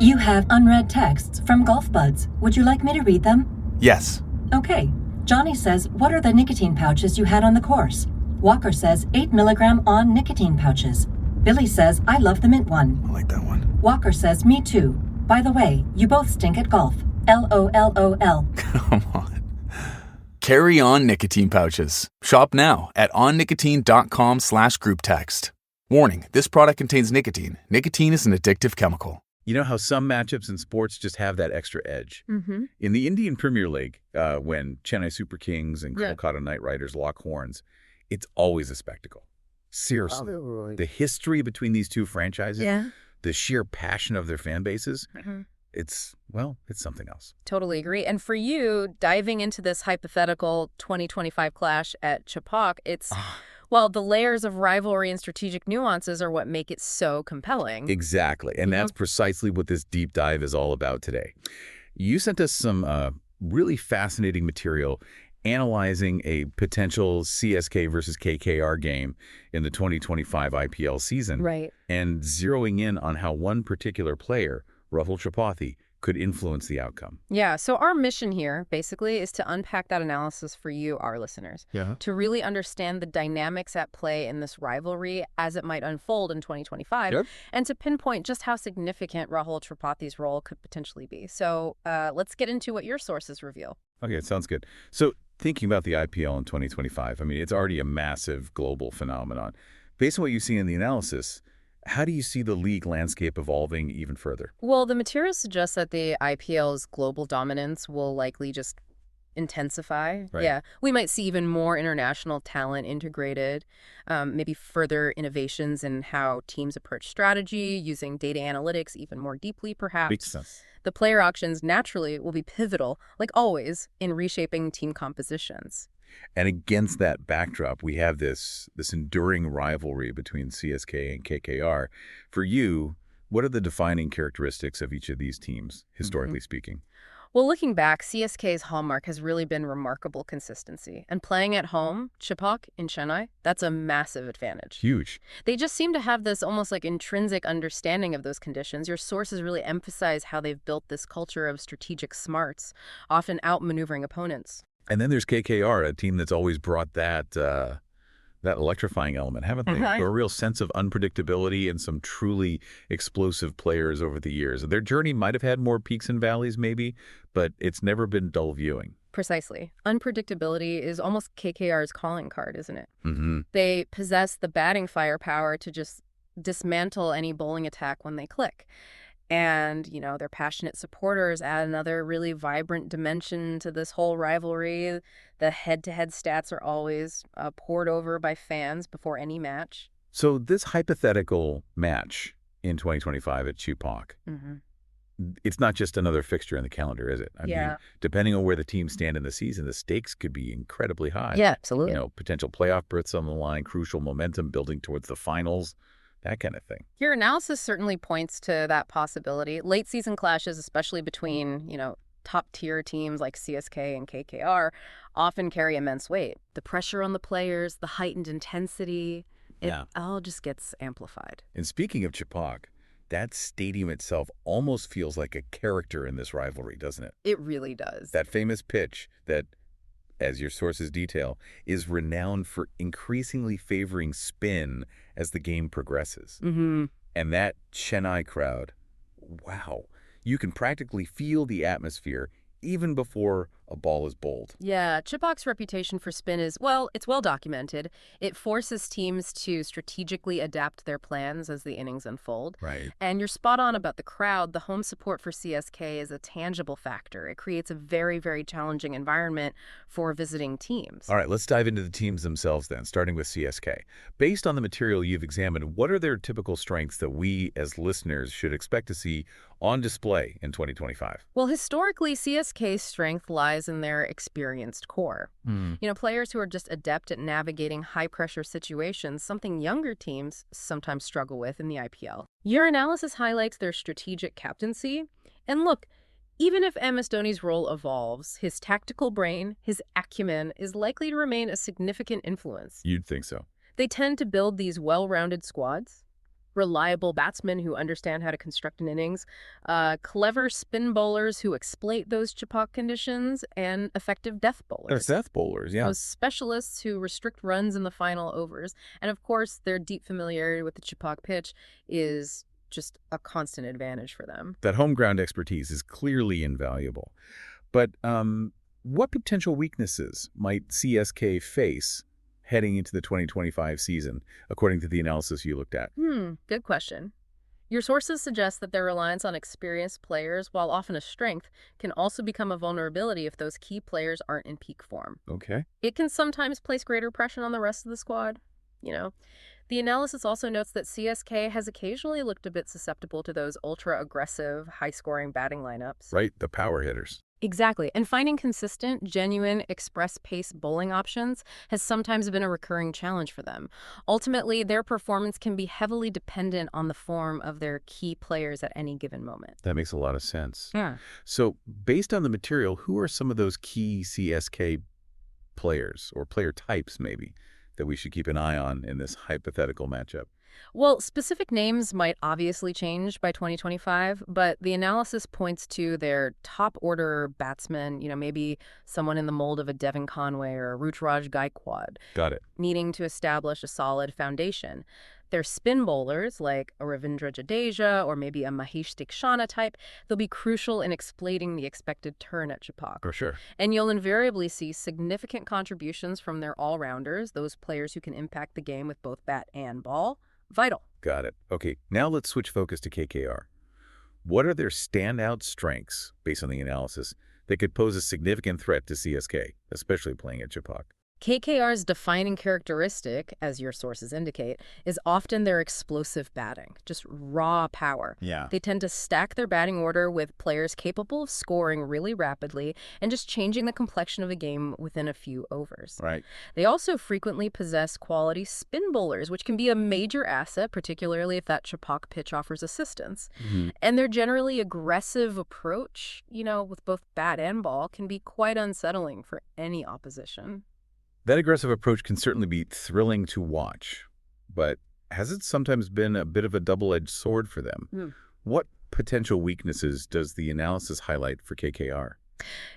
You have unread texts from Golf Buds. Would you like me to read them? Yes. Okay. Johnny says, what are the nicotine pouches you had on the course? Walker says, 8 milligram on nicotine pouches. Billy says, I love the mint one. I like that one. Walker says, me too. By the way, you both stink at golf. LOLOL. Come on. Carry on nicotine pouches. Shop now at onnicotine.com/group text. Warning, this product contains nicotine. Nicotine is an addictive chemical. You know how some matchups in sports just have that extra edge? In the Indian Premier League, when Chennai Super Kings and Kolkata Knight Riders lock horns, it's always a spectacle. Seriously. The history between these two franchises, the sheer passion of their fan bases, it's something else. Totally agree. And for you, diving into this hypothetical 2025 clash at Chepauk, well, the layers of rivalry and strategic nuances are what make it so compelling. Exactly. And that's precisely what this deep dive is all about today. You sent us some really fascinating material analyzing a potential CSK versus KKR game in the 2025 IPL season. Right. And zeroing in on how one particular player, Rahul Tripathi, could influence the outcome. Yeah, so our mission here, basically, is to unpack that analysis for you, our listeners, to really understand the dynamics at play in this rivalry as it might unfold in 2025, and to pinpoint just how significant Rahul Tripathi's role could potentially be. So let's get into what your sources reveal. Okay, sounds good. So thinking about the IPL in 2025, I mean, it's already a massive global phenomenon. Based on what you see in the analysis, how do you see the league landscape evolving even further? Well, the material suggests that the IPL's global dominance will likely just intensify. Right. Yeah, we might see even more international talent integrated, maybe further innovations in how teams approach strategy, using data analytics even more deeply, perhaps. Makes sense. The player auctions naturally will be pivotal, like always, in reshaping team compositions. And against that backdrop, we have this enduring rivalry between CSK and KKR. For you, what are the defining characteristics of each of these teams, historically speaking? Well, looking back, CSK's hallmark has really been remarkable consistency. And playing at home, Chepauk in Chennai, that's a massive advantage. Huge. They just seem to have this almost like intrinsic understanding of those conditions. Your sources really emphasize how they've built this culture of strategic smarts, often outmaneuvering opponents. And then there's KKR, a team that's always brought that electrifying element, haven't they? A real sense of unpredictability and some truly explosive players over the years. Their journey might have had more peaks and valleys maybe, but it's never been dull viewing. Precisely. Unpredictability is almost KKR's calling card, isn't it? They possess the batting firepower to just dismantle any bowling attack when they click. And, you know, their passionate supporters add another really vibrant dimension to this whole rivalry. The head-to-head stats are always poured over by fans before any match. So this hypothetical match in 2025 at Chepauk, it's not just another fixture in the calendar, is it? I mean, depending on where the teams stand in the season, the stakes could be incredibly high. Yeah, absolutely. You know, potential playoff berths on the line, crucial momentum building towards the finals. That kind of thing. Your analysis certainly points to that possibility. Late season clashes, especially between, top-tier teams like CSK and KKR, often carry immense weight. The pressure on the players, the heightened intensity, it all just gets amplified. And speaking of Chepauk, that stadium itself almost feels like a character in this rivalry, doesn't it? It really does. That famous pitch that, as your sources detail, is renowned for increasingly favoring spin as the game progresses. And that Chennai crowd, wow, you can practically feel the atmosphere even before a ball is bowled. Yeah, Chepauk's reputation for spin is, well, it's well documented. It forces teams to strategically adapt their plans as the innings unfold. Right. And you're spot on about the crowd. The home support for CSK is a tangible factor. It creates a very, very challenging environment for visiting teams. All right, let's dive into the teams themselves then, starting with CSK. Based on the material you've examined, what are their typical strengths that we as listeners should expect to see on display in 2025? Well, historically, CSK's strength lies in their experienced core. Players who are just adept at navigating high-pressure situations, something younger teams sometimes struggle with in the IPL. Your analysis highlights their strategic captaincy. And look, even if MS Dhoni's role evolves, his tactical brain, his acumen, is likely to remain a significant influence. You'd think so. They tend to build these well-rounded squads, reliable batsmen who understand how to construct an innings, clever spin bowlers who exploit those Chepauk conditions, and effective death bowlers. Death bowlers, yeah. Those specialists who restrict runs in the final overs. And of course, their deep familiarity with the Chepauk pitch is just a constant advantage for them. That home ground expertise is clearly invaluable. But what potential weaknesses might CSK face heading into the 2025 season, according to the analysis you looked at? Good question. Your sources suggest that their reliance on experienced players, while often a strength, can also become a vulnerability if those key players aren't in peak form. Okay. It can sometimes place greater pressure on the rest of the squad, The analysis also notes that CSK has occasionally looked a bit susceptible to those ultra-aggressive, high-scoring batting lineups. Right, the power hitters. Exactly. And finding consistent, genuine, express-pace bowling options has sometimes been a recurring challenge for them. Ultimately, their performance can be heavily dependent on the form of their key players at any given moment. That makes a lot of sense. Yeah. So, based on the material, who are some of those key CSK players, or player types maybe, that we should keep an eye on in this hypothetical matchup? Well, specific names might obviously change by 2025, but the analysis points to their top-order batsmen, maybe someone in the mold of a Devin Conway or a Ruturaj Gaikwad. Got it. Needing to establish a solid foundation. Their spin bowlers, like a Ravindra Jadeja or maybe a Mahesh Dikshana type, they'll be crucial in exploiting the expected turn at Chepauk. For sure. And you'll invariably see significant contributions from their all-rounders, those players who can impact the game with both bat and ball. Vital. Got it. Okay, now let's switch focus to KKR. What are their standout strengths, based on the analysis, that could pose a significant threat to CSK, especially playing at Chepauk? KKR's defining characteristic, as your sources indicate, is often their explosive batting, just raw power. Yeah. They tend to stack their batting order with players capable of scoring really rapidly and just changing the complexion of a game within a few overs. Right. They also frequently possess quality spin bowlers, which can be a major asset, particularly if that Chepauk pitch offers assistance. And their generally aggressive approach, with both bat and ball, can be quite unsettling for any opposition. That aggressive approach can certainly be thrilling to watch, but has it sometimes been a bit of a double-edged sword for them? What potential weaknesses does the analysis highlight for KKR?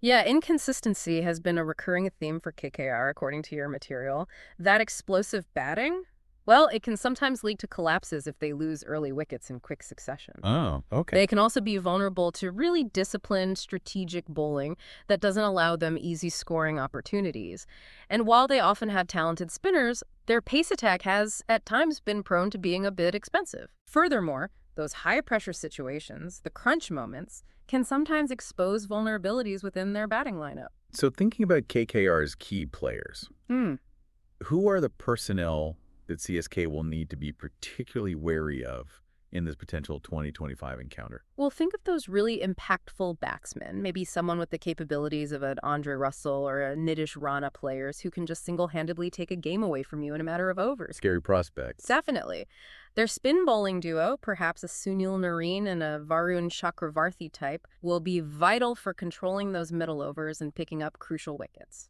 Yeah, inconsistency has been a recurring theme for KKR, according to your material. That explosive batting, well, it can sometimes lead to collapses if they lose early wickets in quick succession. Oh, okay. They can also be vulnerable to really disciplined, strategic bowling that doesn't allow them easy scoring opportunities. And while they often have talented spinners, their pace attack has, at times, been prone to being a bit expensive. Furthermore, those high-pressure situations, the crunch moments, can sometimes expose vulnerabilities within their batting lineup. So thinking about KKR's key players, who are the personnel that CSK will need to be particularly wary of in this potential 2025 encounter? Well, think of those really impactful batsmen, maybe someone with the capabilities of an Andre Russell or a Nitish Rana players who can just single-handedly take a game away from you in a matter of overs. Scary prospects. Definitely. Their spin bowling duo, perhaps a Sunil Narine and a Varun Chakravarthi type, will be vital for controlling those middle overs and picking up crucial wickets.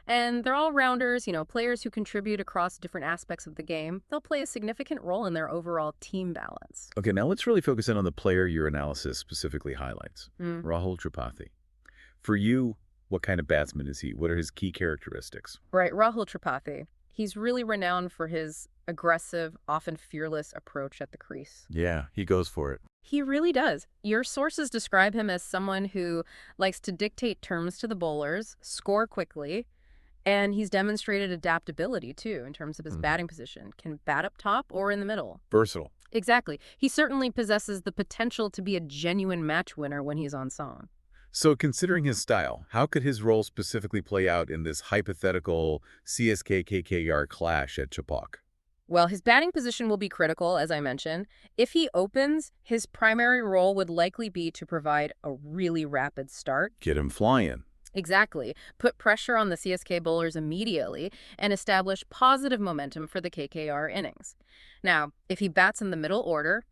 And they're all-rounders, players who contribute across different aspects of the game. They'll play a significant role in their overall team balance. Okay, now let's really focus in on the player your analysis specifically highlights, Rahul Tripathi. For you, what kind of batsman is he? What are his key characteristics? Right, Rahul Tripathi. He's really renowned for his aggressive, often fearless approach at the crease. Yeah, he goes for it. He really does. Your sources describe him as someone who likes to dictate terms to the bowlers, score quickly, and he's demonstrated adaptability, too, in terms of his batting position. Can bat up top or in the middle. Versatile. Exactly. He certainly possesses the potential to be a genuine match winner when he's on song. So considering his style, how could his role specifically play out in this hypothetical CSK-KKR clash at Chepauk? Well, his batting position will be critical, as I mentioned. If he opens, his primary role would likely be to provide a really rapid start. Get him flying. Exactly. Put pressure on the CSK bowlers immediately and establish positive momentum for the KKR innings. Now, if he bats in the middle order,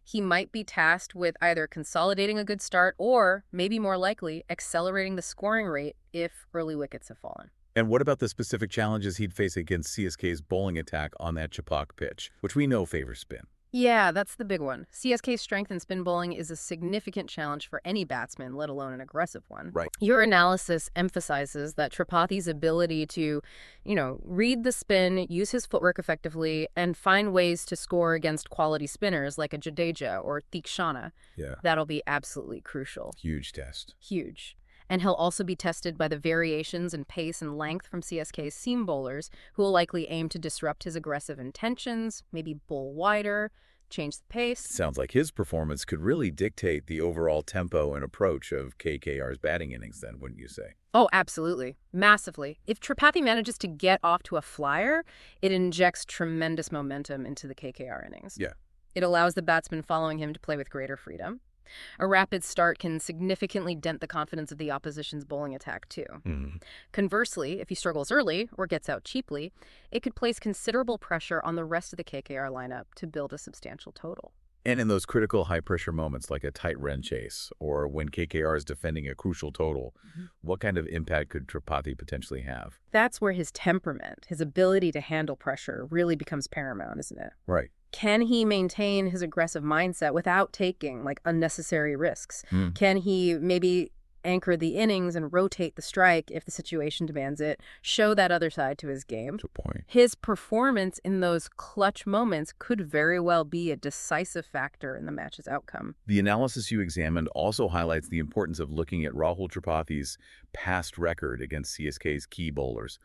he might be tasked with either consolidating a good start or, maybe more likely, accelerating the scoring rate if early wickets have fallen. And what about the specific challenges he'd face against CSK's bowling attack on that Chepauk pitch, which we know favors spin? Yeah, that's the big one. CSK's strength in spin bowling is a significant challenge for any batsman, let alone an aggressive one. Right. Your analysis emphasizes that Tripathi's ability to, read the spin, use his footwork effectively, and find ways to score against quality spinners like a Jadeja or Theekshana. Yeah. That'll be absolutely crucial. Huge test. Huge. And he'll also be tested by the variations in pace and length from CSK's seam bowlers, who will likely aim to disrupt his aggressive intentions, maybe bowl wider, change the pace. Sounds like his performance could really dictate the overall tempo and approach of KKR's batting innings then, wouldn't you say? Oh, absolutely. Massively. If Tripathi manages to get off to a flyer, it injects tremendous momentum into the KKR innings. Yeah. It allows the batsman following him to play with greater freedom. A rapid start can significantly dent the confidence of the opposition's bowling attack, too. Conversely, if he struggles early or gets out cheaply, it could place considerable pressure on the rest of the KKR lineup to build a substantial total. And in those critical high-pressure moments like a tight run chase or when KKR is defending a crucial total, what kind of impact could Tripathi potentially have? That's where his temperament, his ability to handle pressure, really becomes paramount, isn't it? Right. Can he maintain his aggressive mindset without taking unnecessary risks? Can he maybe anchor the innings and rotate the strike if the situation demands it, show that other side to his game? That's a point. His performance in those clutch moments could very well be a decisive factor in the match's outcome. The analysis you examined also highlights the importance of looking at Rahul Tripathi's past record against CSK's key bowlers.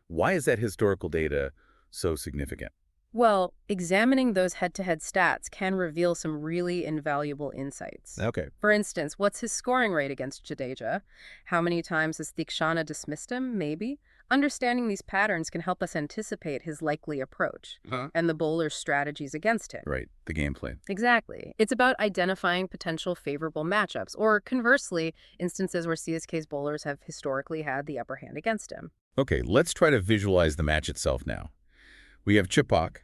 Why is that historical data so significant? Well, examining those head-to-head stats can reveal some really invaluable insights. Okay. For instance, what's his scoring rate against Jadeja? How many times has Theekshana dismissed him? Maybe. Understanding these patterns can help us anticipate his likely approach and the bowler's strategies against him. Right, the game plan. Exactly. It's about identifying potential favorable matchups, or conversely, instances where CSK's bowlers have historically had the upper hand against him. Okay, let's try to visualize the match itself now. We have Chipak,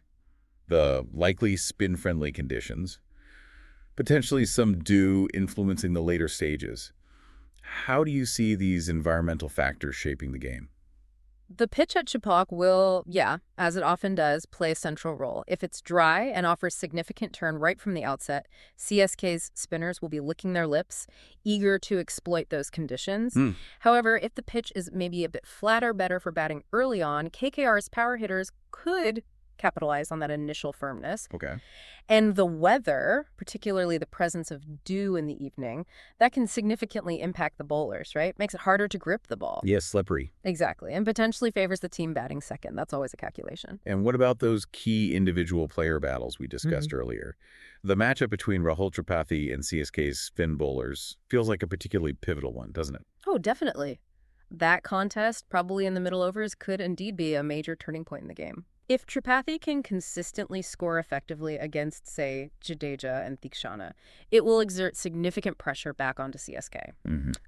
the likely spin-friendly conditions, potentially some dew influencing the later stages. How do you see these environmental factors shaping the game? The pitch at Chipak will, as it often does, play a central role. If it's dry and offers significant turn right from the outset, CSK's spinners will be licking their lips, eager to exploit those conditions. However, if the pitch is maybe a bit flatter, better for batting early on, KKR's power hitters could capitalize on that initial firmness. Okay. And the weather, particularly the presence of dew in the evening, that can significantly impact the bowlers, right? Makes it harder to grip the ball. Yes, slippery. Exactly. And potentially favors the team batting second. That's always a calculation. And what about those key individual player battles we discussed earlier? The matchup between Rahul Tripathi and CSK's spin bowlers feels like a particularly pivotal one, doesn't it? Oh, definitely. That contest, probably in the middle overs, could indeed be a major turning point in the game. If Tripathi can consistently score effectively against, say, Jadeja and Theekshana, it will exert significant pressure back onto CSK.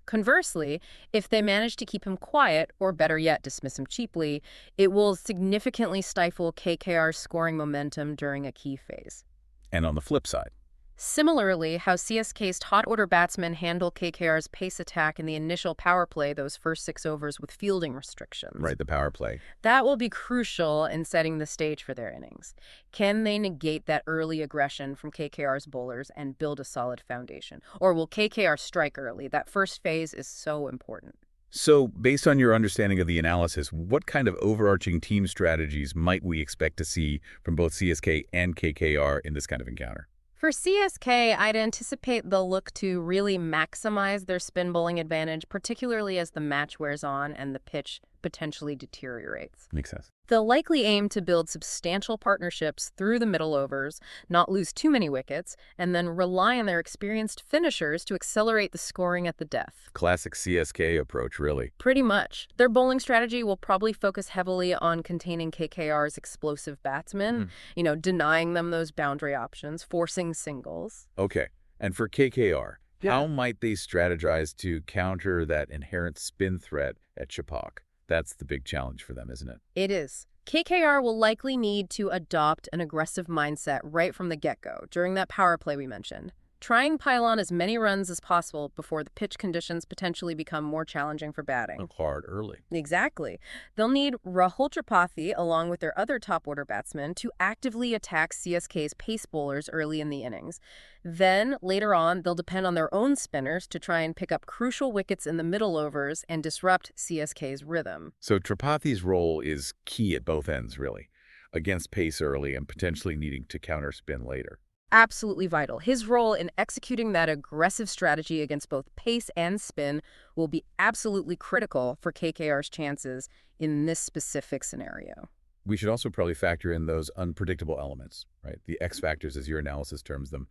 Conversely, if they manage to keep him quiet, or better yet, dismiss him cheaply, it will significantly stifle KKR's scoring momentum during a key phase. And on the flip side, Similarly, how CSK's top order batsmen handle KKR's pace attack in the initial power play, those first 6 overs with fielding restrictions. right, the power play. That will be crucial in setting the stage for their innings. Can they negate that early aggression from KKR's bowlers and build a solid foundation? Or will KKR strike early? That first phase is so important. So, based on your understanding of the analysis, what kind of overarching team strategies might we expect to see from both CSK and KKR in this kind of encounter? For CSK, I'd anticipate they'll look to really maximize their spin bowling advantage, particularly as the match wears on and the pitch potentially deteriorates. Makes sense. They'll likely aim to build substantial partnerships through the middle overs, not lose too many wickets, and then rely on their experienced finishers to accelerate the scoring at the death. Classic CSK approach, really. Pretty much. Their bowling strategy will probably focus heavily on containing KKR's explosive batsmen, denying them those boundary options, forcing singles. Okay. And for KKR, how might they strategize to counter that inherent spin threat at Chipak? That's the big challenge for them, isn't it? It is. KKR will likely need to adopt an aggressive mindset right from the get-go, during that power play we mentioned. try and pile on as many runs as possible before the pitch conditions potentially become more challenging for batting. Look hard early. Exactly. They'll need Rahul Tripathi, along with their other top-order batsmen, to actively attack CSK's pace bowlers early in the innings. Then, later on, they'll depend on their own spinners to try and pick up crucial wickets in the middle overs and disrupt CSK's rhythm. So Tripathi's role is key at both ends, really, against pace early and potentially needing to counterspin later. Absolutely vital. His role in executing that aggressive strategy against both pace and spin will be absolutely critical for KKR's chances in this specific scenario. We should also probably factor in those unpredictable elements, right? The X factors, as your analysis terms them.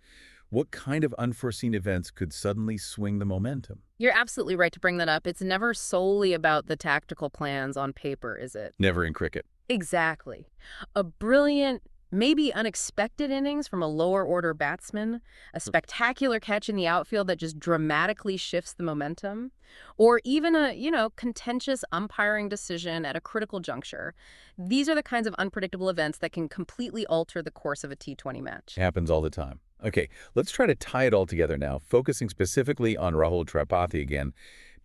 What kind of unforeseen events could suddenly swing the momentum? You're absolutely right to bring that up. It's never solely about the tactical plans on paper, is it? Never in cricket. Exactly. A brilliant, maybe unexpected innings from a lower-order batsman, a spectacular catch in the outfield that just dramatically shifts the momentum, or even a, contentious umpiring decision at a critical juncture. These are the kinds of unpredictable events that can completely alter the course of a T20 match. Happens all the time. Okay, let's try to tie it all together now, focusing specifically on Rahul Tripathi again.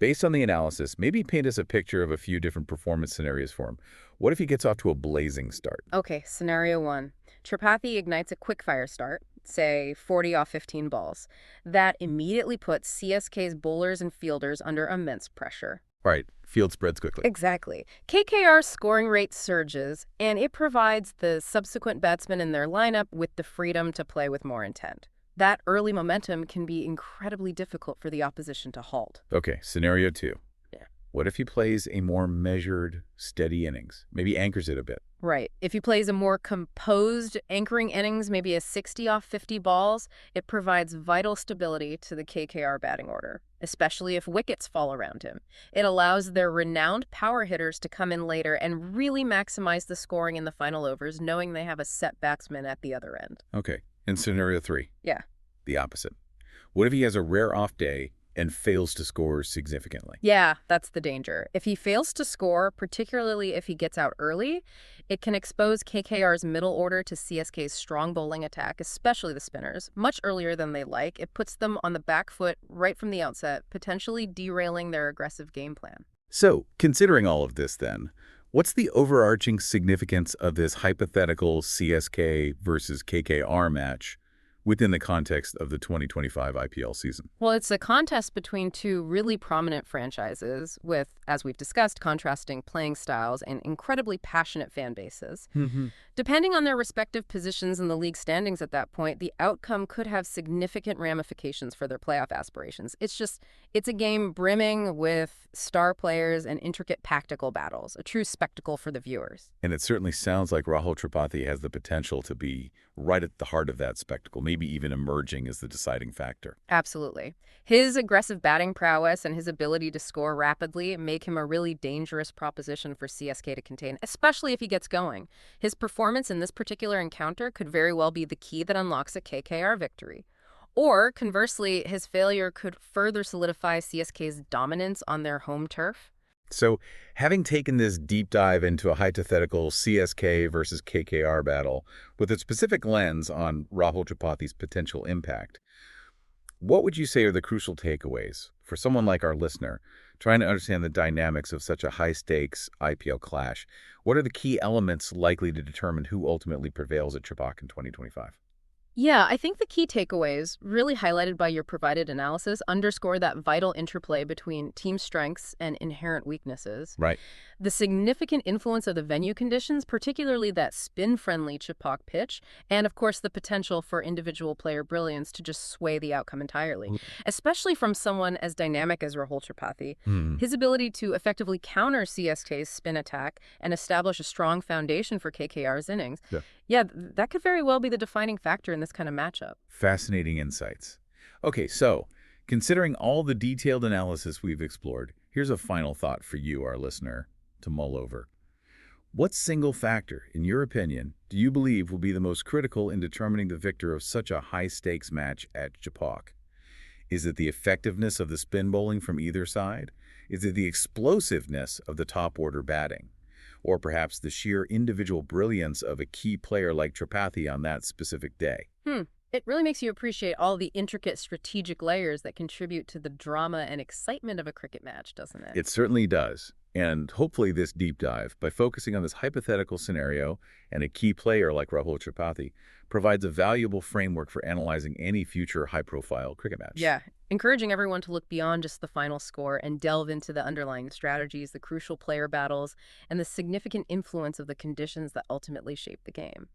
Based on the analysis, maybe paint us a picture of a few different performance scenarios for him. What if he gets off to a blazing start? Okay, scenario 1. Tripathi ignites a quick-fire start, say 40 off 15 balls. That immediately puts CSK's bowlers and fielders under immense pressure. Right, field spreads quickly. Exactly. KKR's scoring rate surges, and it provides the subsequent batsmen in their lineup with the freedom to play with more intent. That early momentum can be incredibly difficult for the opposition to halt. Okay, scenario 2. Yeah. What if he plays a more measured, steady innings? Maybe anchors it a bit. Right. If he plays a more composed anchoring innings, maybe a 60 off 50 balls, it provides vital stability to the KKR batting order, especially if wickets fall around him. It allows their renowned power hitters to come in later and really maximize the scoring in the final overs, knowing they have a set batsman at the other end. Okay, and scenario 3. Yeah. The opposite. What if he has a rare off day and fails to score significantly? Yeah, that's the danger. If he fails to score, particularly if he gets out early, it can expose KKR's middle order to CSK's strong bowling attack, especially the spinners, much earlier than they like. It puts them on the back foot right from the outset, potentially derailing their aggressive game plan. So, considering all of this then, what's the overarching significance of this hypothetical CSK versus KKR match within the context of the 2025 IPL season? Well, it's a contest between two really prominent franchises with, as we've discussed, contrasting playing styles and incredibly passionate fan bases. Depending on their respective positions in the league standings at that point, the outcome could have significant ramifications for their playoff aspirations. It's a game brimming with star players and intricate tactical battles, a true spectacle for the viewers. And it certainly sounds like Rahul Tripathi has the potential to be right at the heart of that spectacle, maybe even emerging as the deciding factor. Absolutely. His aggressive batting prowess and his ability to score rapidly make him a really dangerous proposition for CSK to contain, especially if he gets going. His performance in this particular encounter could very well be the key that unlocks a KKR victory. Or, conversely, his failure could further solidify CSK's dominance on their home turf. So, having taken this deep dive into a hypothetical CSK versus KKR battle with a specific lens on Rahul Tripathi's potential impact, what would you say are the crucial takeaways for someone like our listener trying to understand the dynamics of such a high-stakes IPL clash? What are the key elements likely to determine who ultimately prevails at Tripathi in 2025? Yeah, I think the key takeaways, really highlighted by your provided analysis, underscore that vital interplay between team strengths and inherent weaknesses. Right. The significant influence of the venue conditions, particularly that spin-friendly Tripathi pitch, and of course the potential for individual player brilliance to just sway the outcome entirely, especially from someone as dynamic as Rahul Tripathi. His ability to effectively counter CSK's spin attack and establish a strong foundation for KKR's innings. Yeah, that could very well be the defining factor in this kind of matchup. Fascinating insights. Okay, so considering all the detailed analysis we've explored, here's a final thought for you, our listener, to mull over. What single factor, in your opinion, do you believe will be the most critical in determining the victor of such a high-stakes match at Tripathi? Is it the effectiveness of the spin bowling from either side? Is it the explosiveness of the top-order batting? Or perhaps the sheer individual brilliance of a key player like Tripathi on that specific day? It really makes you appreciate all the intricate strategic layers that contribute to the drama and excitement of a cricket match, doesn't it? It certainly does. And hopefully this deep dive, by focusing on this hypothetical scenario and a key player like Rahul Tripathi, provides a valuable framework for analyzing any future high-profile cricket match. Yeah, encouraging everyone to look beyond just the final score and delve into the underlying strategies, the crucial player battles, and the significant influence of the conditions that ultimately shape the game.